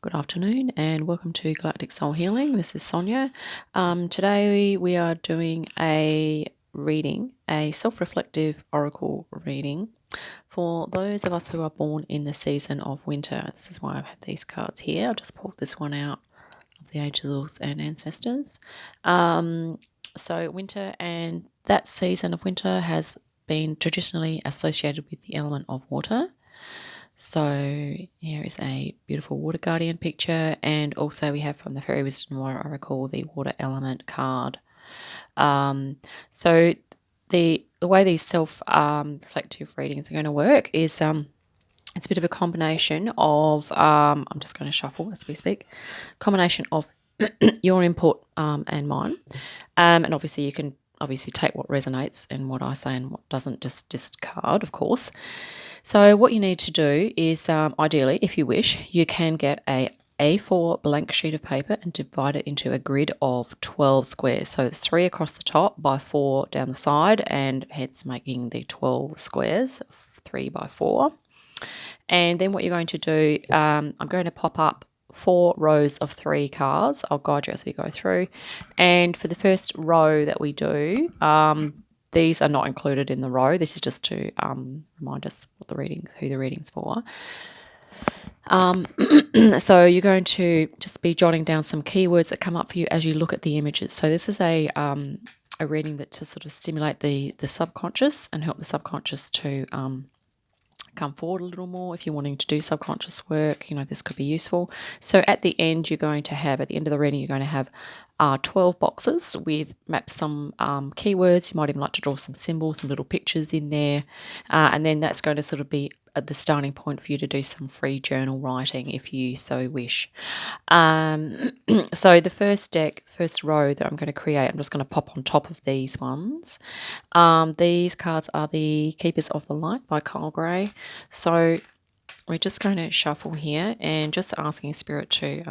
good afternoon, and welcome to Galactic Soul Healing. This is Sonia. Today we are doing a reading, a self-reflective oracle reading for those of us who are born in the season of winter. This is why I've had these cards here. I'll just pull this one out of the angels and ancestors. So winter, and that season of winter has been traditionally associated with the element of water. So here is a beautiful water guardian picture, and also we have from the Fairy Wisdom Oracle the water element card. So the way these self-reflective readings are going to work is it's a bit of a combination of I'm just going to shuffle as we speak, combination of your input and mine, and obviously you can take what resonates and what I say and what doesn't, just discard, of course. So what you need to do is, ideally, if you wish, you can get a A4 blank sheet of paper and divide it into a grid of 12 squares. So it's 3 across the top by 4 down the side, and hence making the 12 squares, 3 by 4. And then what you're going to do, I'm going to pop up 4 rows of 3 cards. I'll guide you as we go through. And for the first row that we do, these are not included in the row. This is just to remind us what who the reading's for. So you're going to just be jotting down some keywords that come up for you as you look at the images. So this is a reading that to sort of stimulate the subconscious and help the subconscious to come forward a little more. If you're wanting to do subconscious work, this could be useful. So at the end of the reading, you're going to have 12 boxes with maps some keywords. You might even like to draw some symbols, some little pictures in there. And then that's going to sort of be at the starting point for you to do some free journal writing if you so wish. So the first row that I'm going to create, I'm just going to pop on top of these ones. These cards are the Keepers of the Light by Kyle Gray. So we're just going to shuffle here and just asking Spirit to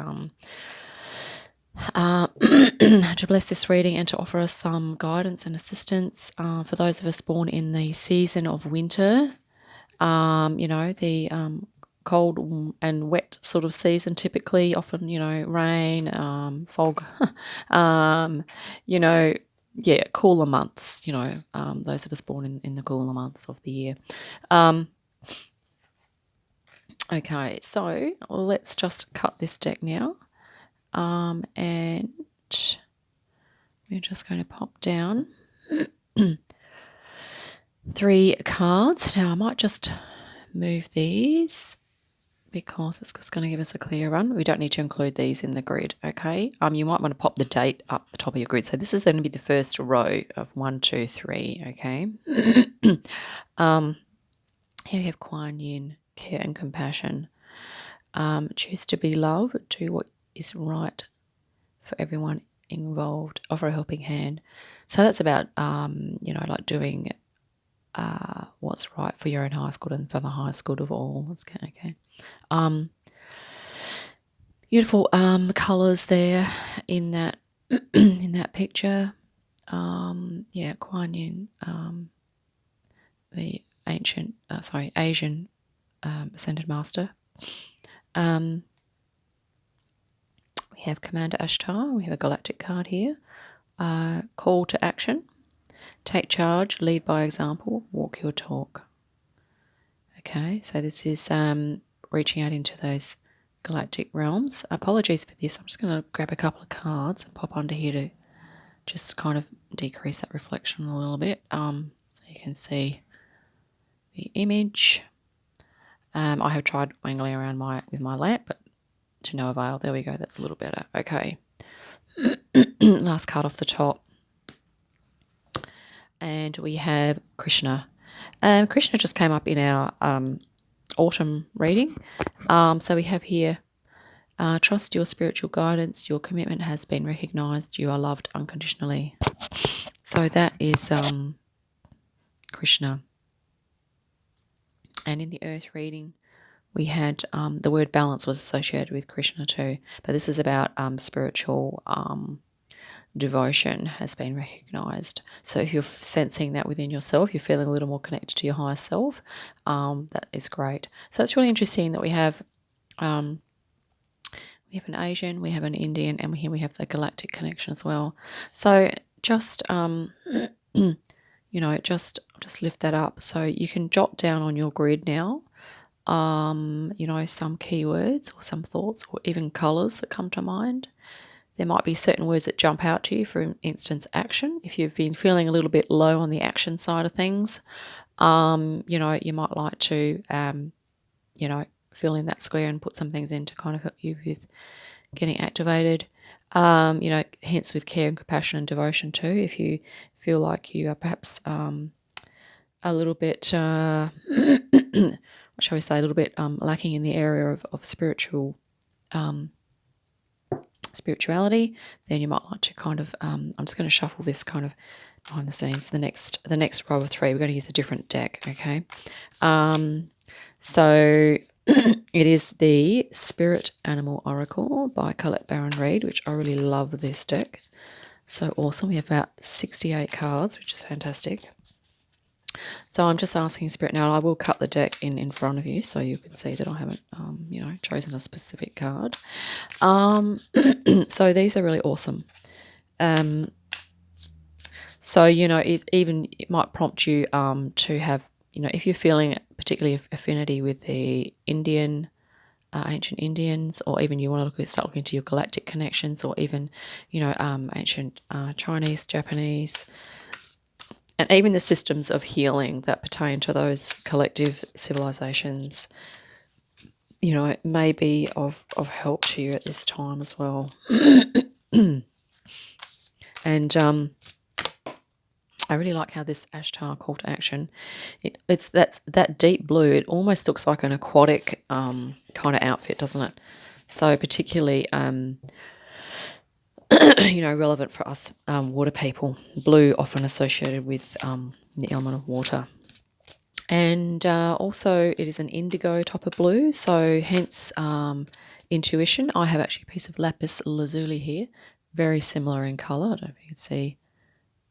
to bless this reading and to offer us some guidance and assistance for those of us born in the season of winter. The cold and wet sort of season, typically, often, rain, fog, cooler months, those of us born in the cooler months of the year. Okay, so let's just cut this deck now. And we're just going to pop down 3 cards. Now I might just move these because it's just going to give us a clear run. We don't need to include these in the grid, okay? You might want to pop the date up the top of your grid. So this is going to be the first row of 1, 2, 3, okay? Here we have Kuan Yin, care and compassion. Choose to be love, do what is right for everyone involved, offer a helping hand. So that's about, like doing what's right for your own highest good and for the highest good of all. Okay. Beautiful colours there in that in that picture. Kuan Yin, the Asian Ascendant Master. We have Commander Ashtar. We have a galactic card here. Call to action. Take charge, lead by example, walk your talk. Okay, so this is reaching out into those galactic realms. Apologies for this. I'm just going to grab a couple of cards and pop under here to just kind of decrease that reflection a little bit, so you can see the image. I have tried wangling around with my lamp, but to no avail. There we go. That's a little better. Okay. Last card off the top. And we have Krishna. Krishna just came up in our autumn reading. So we have here, trust your spiritual guidance. Your commitment has been recognised. You are loved unconditionally. So that is Krishna. And in the earth reading, we had the word balance was associated with Krishna too. But this is about spiritual devotion has been recognised. So if you're sensing that within yourself, you're feeling a little more connected to your higher self, that is great. So it's really interesting that we have We have an Asian, we have an Indian, and here we have the galactic connection as well. So just just lift that up. So you can jot down on your grid now, some keywords or some thoughts or even colors that come to mind. There might be certain words that jump out to you, for instance, action. If you've been feeling a little bit low on the action side of things, you might like to, fill in that square and put some things in to kind of help you with getting activated. Hence with care and compassion and devotion too. If you feel like you are perhaps a little bit, what shall we say, a little bit lacking in the area of spirituality, then you might like to kind of, I'm just going to shuffle this kind of behind the scenes. The next row of 3, we're going to use a different deck, okay? So it is the Spirit Animal Oracle by Colette Baron Reid, which I really love this deck. So awesome. We have about 68 cards, which is fantastic. So I'm just asking Spirit now. I will cut the deck in front of you so you can see that I haven't, chosen a specific card. So these are really awesome. So it might prompt you to have, if you're feeling particularly affinity with the Indian, ancient Indians, or even you want to start looking into your galactic connections, or even, ancient Chinese, Japanese, and even the systems of healing that pertain to those collective civilizations, it may be of help to you at this time as well. And I really like how this Ashtar call to action, it's that deep blue. It almost looks like an aquatic kind of outfit, doesn't it? So particularly, relevant for us water people. Blue often associated with the element of water. And also it is an indigo type of blue, so hence intuition. I have actually a piece of lapis lazuli here, very similar in colour. I don't know if you can see.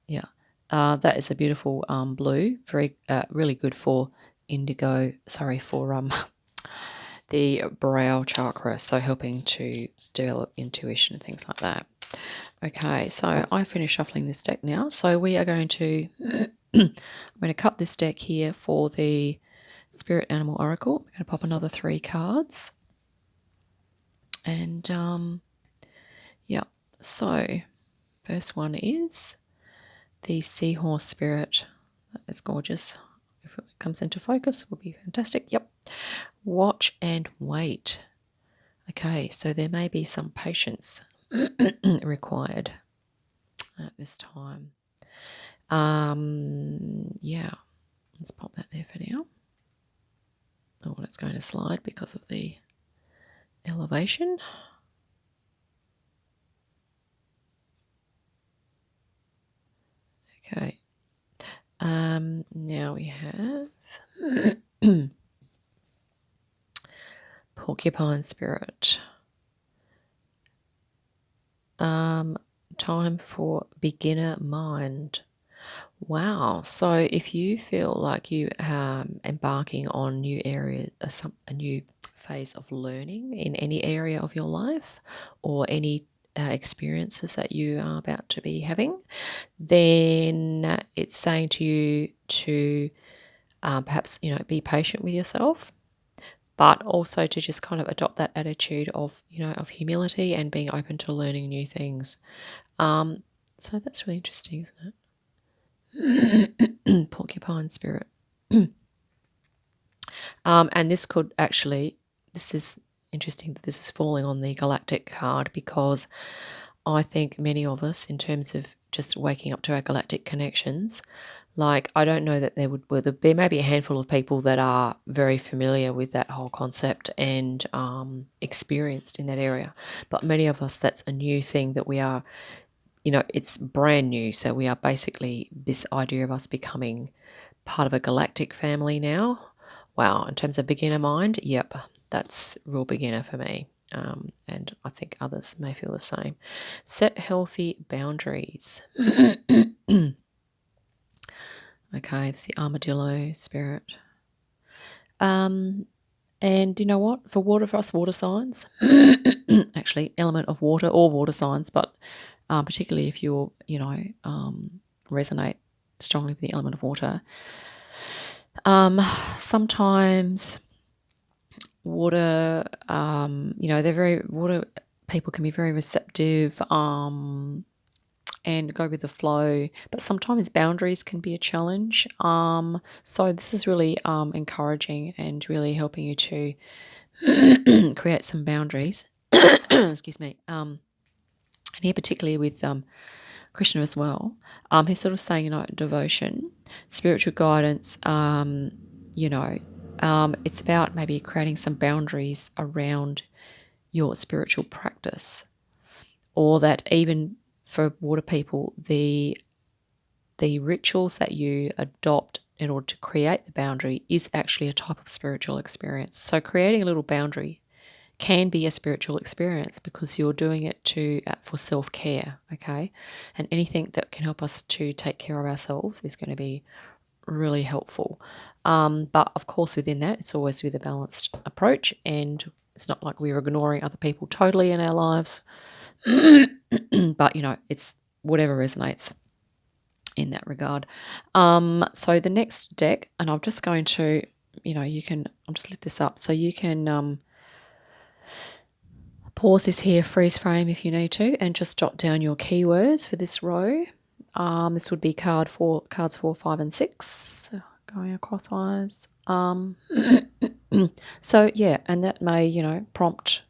Yeah. That is a beautiful blue, very really good for indigo. Sorry, for the brow chakra, so helping to develop intuition and things like that. Okay, so I finished shuffling this deck now. So we are going to I'm going to cut this deck here for the Spirit Animal Oracle. I'm going to pop another 3 cards, and So first one is the Seahorse Spirit. That is gorgeous. If it comes into focus, will be fantastic. Yep. Watch and wait. Okay, so there may be some patience required at this time. Let's pop that there for now. Oh, it's going to slide because of the elevation. Okay. Now we have Porcupine Spirit. Time for beginner mind. Wow. So if you feel like you are embarking on new area, a new phase of learning in any area of your life, or any experiences that you are about to be having, then it's saying to you to perhaps, be patient with yourself, but also to just kind of adopt that attitude of, of humility and being open to learning new things. So that's really interesting, isn't it? Porcupine Spirit. And this is interesting that this is falling on the galactic card, because I think many of us, in terms of just waking up to our galactic connections, like, I don't know that there may be a handful of people that are very familiar with that whole concept and experienced in that area. But many of us, that's a new thing that we are, it's brand new. So we are basically, this idea of us becoming part of a galactic family now. Wow, in terms of beginner mind, yep, that's real beginner for me. And I think others may feel the same. Set healthy boundaries. Okay, it's the Armadillo Spirit. And And you know what? For us water signs, actually, element of water or water signs, but particularly if you're, resonate strongly with the element of water, sometimes water, water people can be very receptive, and go with the flow, but sometimes boundaries can be a challenge. So this is really encouraging and really helping you to create some boundaries. Excuse me. And here particularly with Krishna as well, he's sort of saying, devotion, spiritual guidance, it's about maybe creating some boundaries around your spiritual practice, or that even for water people, the rituals that you adopt in order to create the boundary is actually a type of spiritual experience. So creating a little boundary can be a spiritual experience because you're doing it for self-care, okay? And anything that can help us to take care of ourselves is going to be really helpful. But of course, within that, it's always with a balanced approach, and it's not like we're ignoring other people totally in our lives. But, it's whatever resonates in that regard. So the next deck, and I'm just going to, I'll just lift this up so you can pause this here, freeze frame if you need to, and just jot down your keywords for this row. This would be cards 4, 5, and 6, going acrosswise. So yeah, and that may, prompt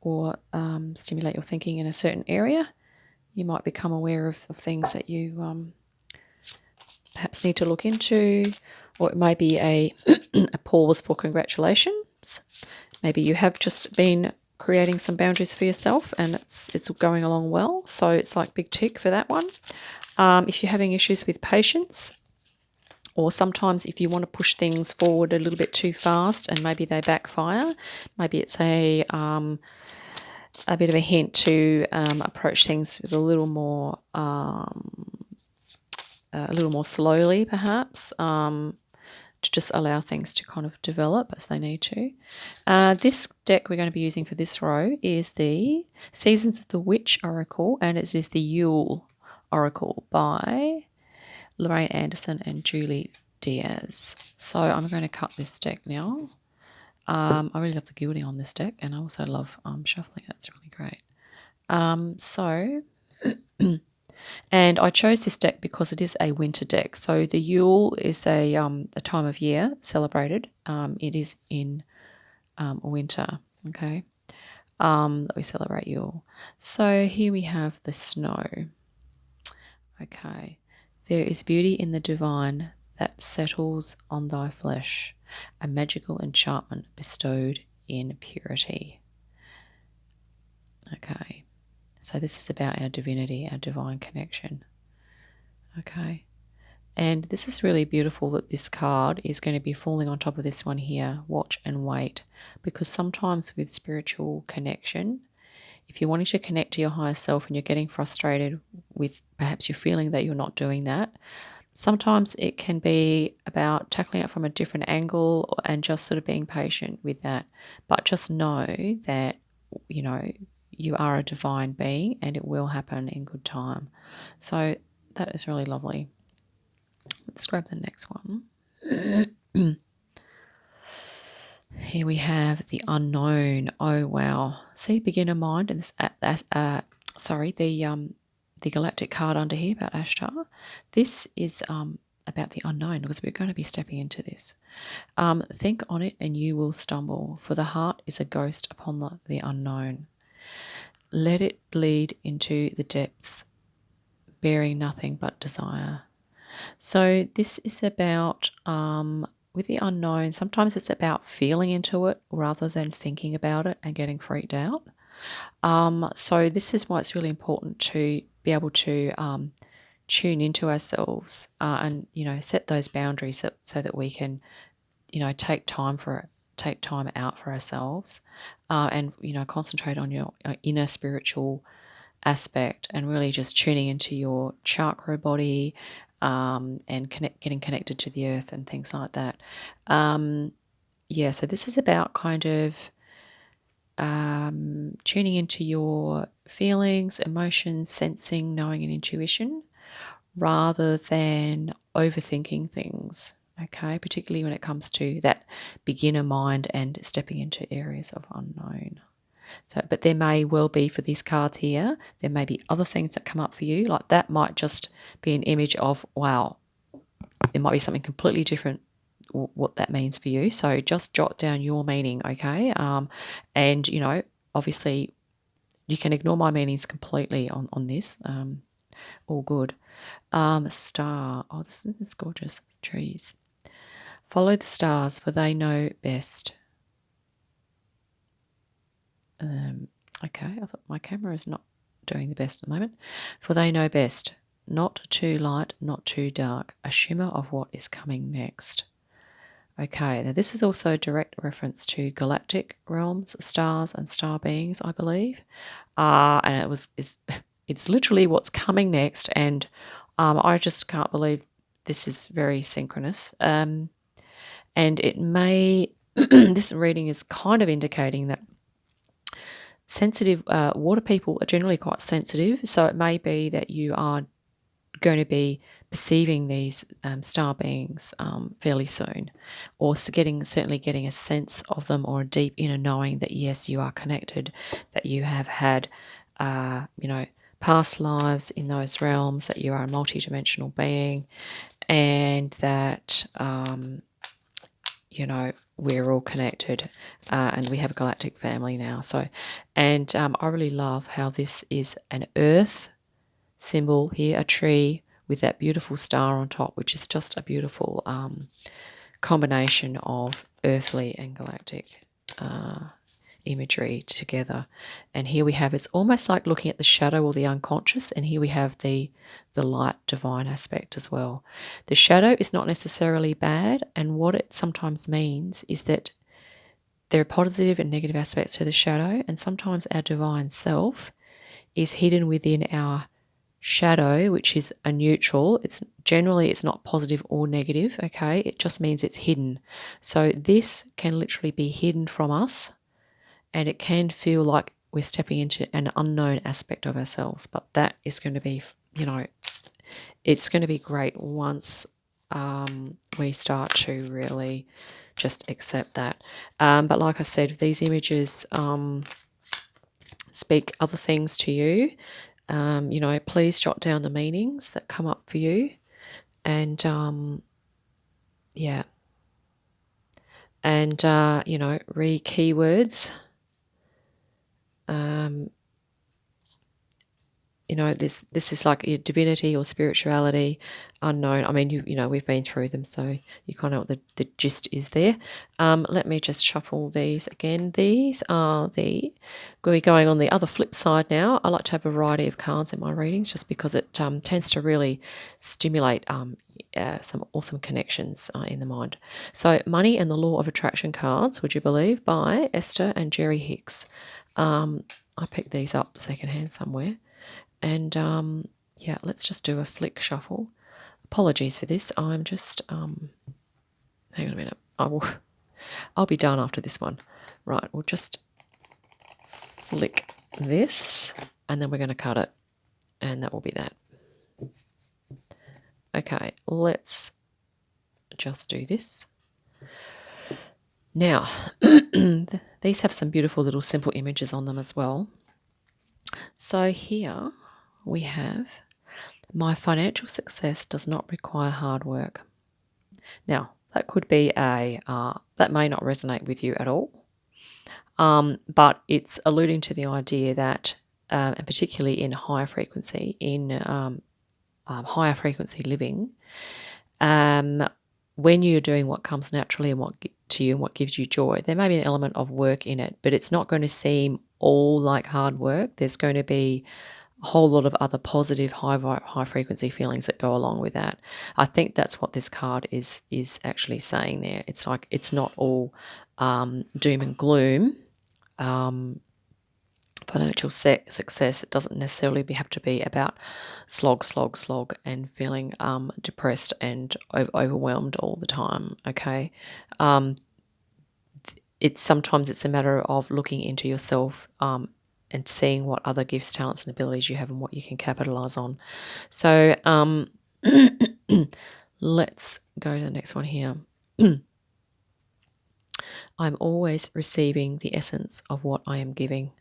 or stimulate your thinking in a certain area. You might become aware of things that you perhaps need to look into, or it may be a pause for congratulations. Maybe you have just been creating some boundaries for yourself and it's going along well, so it's like big tick for that one. If you're having issues with patience, or sometimes if you want to push things forward a little bit too fast and maybe they backfire, maybe it's a bit of a hint to approach things with a little more slowly, perhaps, to just allow things to kind of develop as they need to. This deck we're going to be using for this row is the Seasons of the Witch Oracle, and it is the Yule Oracle by Lorraine Anderson and Julie Diaz. So I'm going to cut this deck now. I really love the gilding on this deck, and I also love shuffling it. It's really great. And I chose this deck because it is a winter deck. So the Yule is a time of year celebrated. It is in winter, okay, that we celebrate Yule. So here we have the snow. Okay. There is beauty in the divine that settles on thy flesh, a magical enchantment bestowed in purity. Okay. So this is about our divinity, our divine connection. Okay. And this is really beautiful that this card is going to be falling on top of this one here, watch and wait, because sometimes with spiritual connection, if you're wanting to connect to your higher self and you're getting frustrated with perhaps you're feeling that you're not doing that, sometimes it can be about tackling it from a different angle and just sort of being patient with that. But just know that, you are a divine being and it will happen in good time. So that is really lovely. Let's grab the next one. Here we have the unknown. Oh wow! See, beginner mind, and this. The galactic card under here about Ashtar. This is about the unknown, because we're going to be stepping into this. Think on it, and you will stumble. For the heart is a ghost upon the unknown. Let it bleed into the depths, bearing nothing but desire. So this is about, with the unknown, sometimes it's about feeling into it rather than thinking about it and getting freaked out. So this is why it's really important to be able to tune into ourselves and, set those boundaries so that we can, take time out for ourselves and, concentrate on your inner spiritual aspect and really just tuning into your chakra body and getting connected to the earth and things like that. yeah, so this is about kind of tuning into your feelings, emotions, sensing, knowing, and intuition rather than overthinking things, okay? Particularly when it comes to that beginner mind and stepping into areas of unknown. So, but there may well be for these cards here, there may be other things that come up for you. Like that might just be an image of, wow, there might be something completely different what that means for you. So just jot down your meaning, okay? And, you know, obviously you can ignore my meanings completely on this. All good. Star. Oh, this is gorgeous. It's trees. Follow the stars, for they know best. Okay, I thought my camera is not doing the best at the moment. For they know best. Not too light, not too dark. A shimmer of what is coming next. Okay, now this is also a direct reference to galactic realms, stars, and star beings, I believe. And it's literally what's coming next, and I just can't believe this is very synchronous. And it may this reading is kind of indicating that sensitive water people are generally quite sensitive, so it may be that you are going to be perceiving these star beings fairly soon, or certainly getting a sense of them, or a deep inner knowing that yes, you are connected, that you have had past lives in those realms, that you are a multidimensional being, and that we're all connected, and we have a galactic family now. So, and I really love how this is an earth symbol here, a tree with that beautiful star on top, which is just a beautiful combination of earthly and galactic imagery together. And here we have, it's almost like looking at the shadow or the unconscious, and here we have the light divine aspect as well. The shadow is not necessarily bad, and what it sometimes means is that there are positive and negative aspects to the shadow, and sometimes our divine self is hidden within our shadow, which is a neutral. It's not positive or negative, okay? It just means it's hidden. So this can literally be hidden from us, and it can feel like we're stepping into an unknown aspect of ourselves, but that is going to be, it's going to be great once we start to really just accept that. But like I said, these images speak other things to you. Please jot down the meanings that come up for you, and re keywords. This is like your divinity or spirituality, unknown. I mean, we've been through them, so you kind of know what the gist is there. Let me just shuffle these again. These are we're going on the other flip side now. I like to have a variety of cards in my readings just because it tends to really stimulate some awesome connections in the mind. So, Money and the Law of Attraction cards, would you believe, by Esther and Jerry Hicks. I picked these up secondhand somewhere. And let's just do a flick shuffle. Apologies for this. I'm just hang on a minute. I'll be done after this one. Right, we'll just flick this, and then we're going to cut it, and that will be that. Okay, let's just do this. Now, these have some beautiful little simple images on them as well. So here we have, my financial success does not require hard work. Now, that could be that may not resonate with you at all, but it's alluding to the idea that, and particularly in higher frequency, higher frequency living, when you're doing what comes naturally and what to you and what gives you joy, there may be an element of work in it, but it's not going to seem all like hard work. There's going to be a whole lot of other positive high frequency feelings that go along with that. I think that's what this card is actually saying there. It's like it's not all doom and gloom. Financial success, it doesn't necessarily have to be about slog, and feeling depressed and overwhelmed all the time, okay? sometimes it's a matter of looking into yourself and seeing what other gifts, talents, and abilities you have and what you can capitalize on. So let's go to the next one here. I'm always receiving the essence of what I am giving.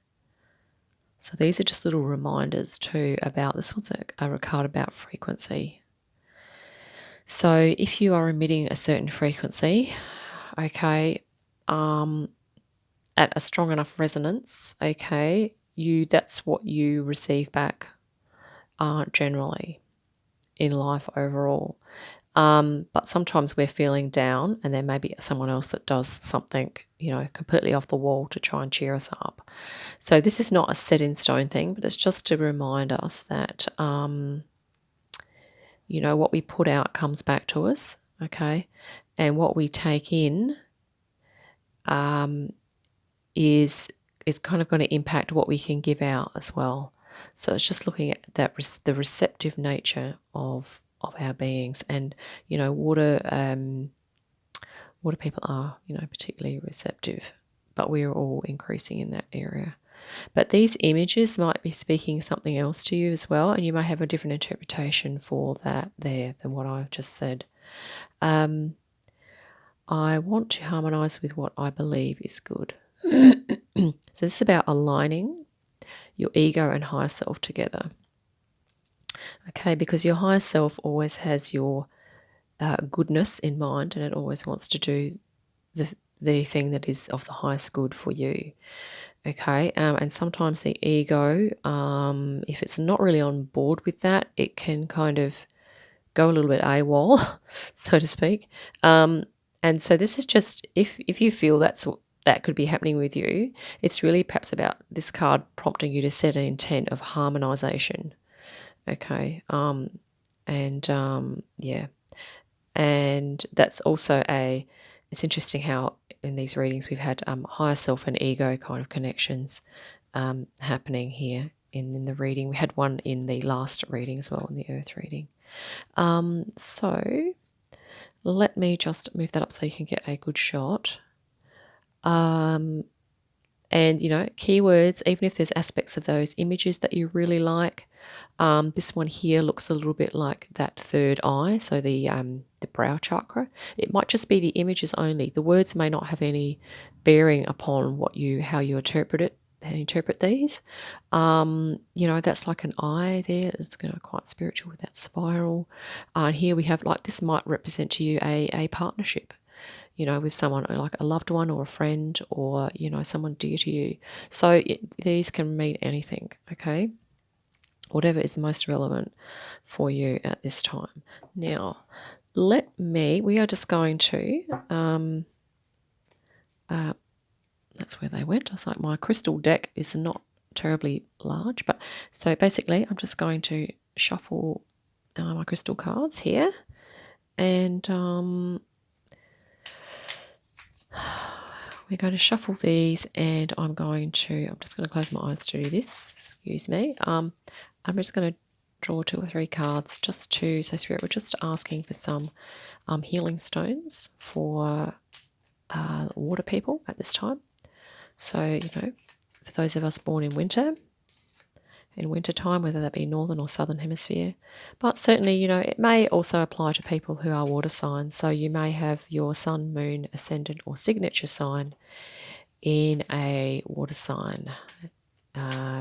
So these are just little reminders too about, this one's a card about frequency. So if you are emitting a certain frequency, okay, at a strong enough resonance, okay, that's what you receive back generally in life overall. But sometimes we're feeling down and there may be someone else that does something, completely off the wall to try and cheer us up. So this is not a set in stone thing, but it's just to remind us that, what we put out comes back to us, okay? And what we take in is kind of going to impact what we can give out as well. So it's just looking at that the receptive nature of our beings, and water people are particularly receptive, but we are all increasing in that area. But these images might be speaking something else to you as well, and you may have a different interpretation for that there than what I've just said. I want to harmonize with what I believe is good. So this is about aligning your ego and higher self together. Okay, because your higher self always has your goodness in mind, and it always wants to do the thing that is of the highest good for you. Okay, and sometimes the ego, if it's not really on board with that, it can kind of go a little bit AWOL, so to speak. And so this is just, if you feel that could be happening with you, it's really perhaps about this card prompting you to set an intent of harmonization. Okay, yeah. And that's also it's interesting how in these readings we've had higher self and ego kind of connections happening here in the reading. We had one in the last reading as well, in the Earth reading. So let me just move that up so you can get a good shot. And, keywords, even if there's aspects of those images that you really like, this one here looks a little bit like that third eye, so the brow chakra. It might just be the images only. The words may not have any bearing upon how you interpret these. That's like an eye there. It's quite spiritual with that spiral. And here we have, like, this might represent to you a partnership, with someone like a loved one or a friend or, someone dear to you. So these can mean anything, okay? Whatever is most relevant for you at this time. Now, we are just going to, that's where they went. I was like, my crystal deck is not terribly large, but so basically I'm just going to shuffle my crystal cards here, and we're going to shuffle these, and I'm just going to close my eyes to do this. Excuse me. I'm just going to draw 2 or 3 cards so Spirit, we're just asking for some healing stones for water people at this time. So, for those of us born in winter time, whether that be northern or southern hemisphere, but certainly, it may also apply to people who are water signs. So you may have your sun, moon, ascendant, or signature sign in a water sign,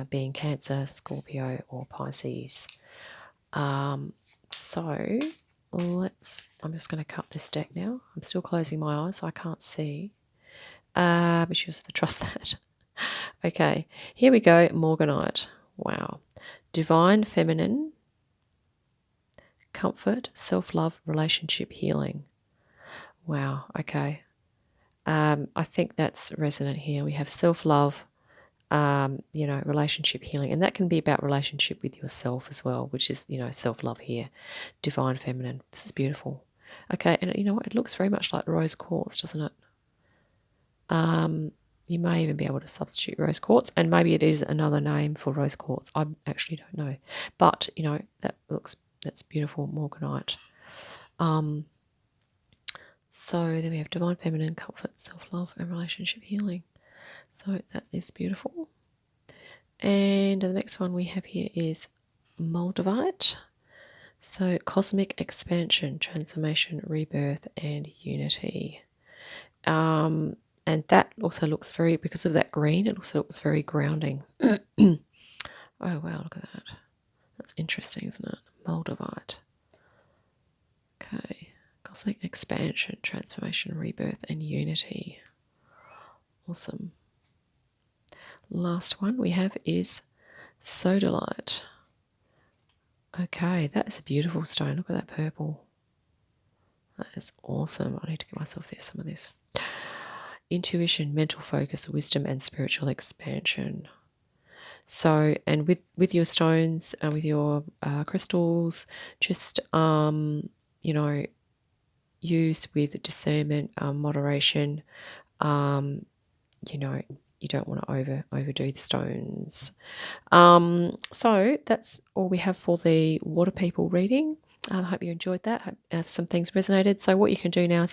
being Cancer, Scorpio, or Pisces. So I'm just going to cut this deck now. I'm still closing my eyes, so I can't see. But you just have to trust that. Okay, here we go. Morganite. Wow. Divine feminine, comfort, self-love, relationship healing. Wow. Okay. I think that's resonant here. We have self-love, relationship healing, and that can be about relationship with yourself as well, which is, self-love here. Divine feminine. This is beautiful. Okay, and you know what? It looks very much like rose quartz, doesn't it? You may even be able to substitute rose quartz, and maybe it is another name for rose quartz. I actually don't know. But, that's beautiful, morganite. So then we have divine feminine, comfort, self-love, and relationship healing. So that is beautiful. And the next one we have here is Moldavite. So cosmic expansion, transformation, rebirth, and unity. And that also looks very, because of that green, it also looks very grounding. Oh, wow, look at that. That's interesting, isn't it? Moldavite. Okay. Cosmic expansion, transformation, rebirth, and unity. Awesome. Last one we have is sodalite. Okay, that is a beautiful stone. Look at that purple. That is awesome. I need to give myself some of this. Intuition, mental focus, wisdom, and spiritual expansion. So, and with your stones, with your crystals, just use with discernment, moderation. You don't want to overdo the stones. So that's all we have for the water people reading. I hope you enjoyed that. Hope some things resonated. So what you can do now is, if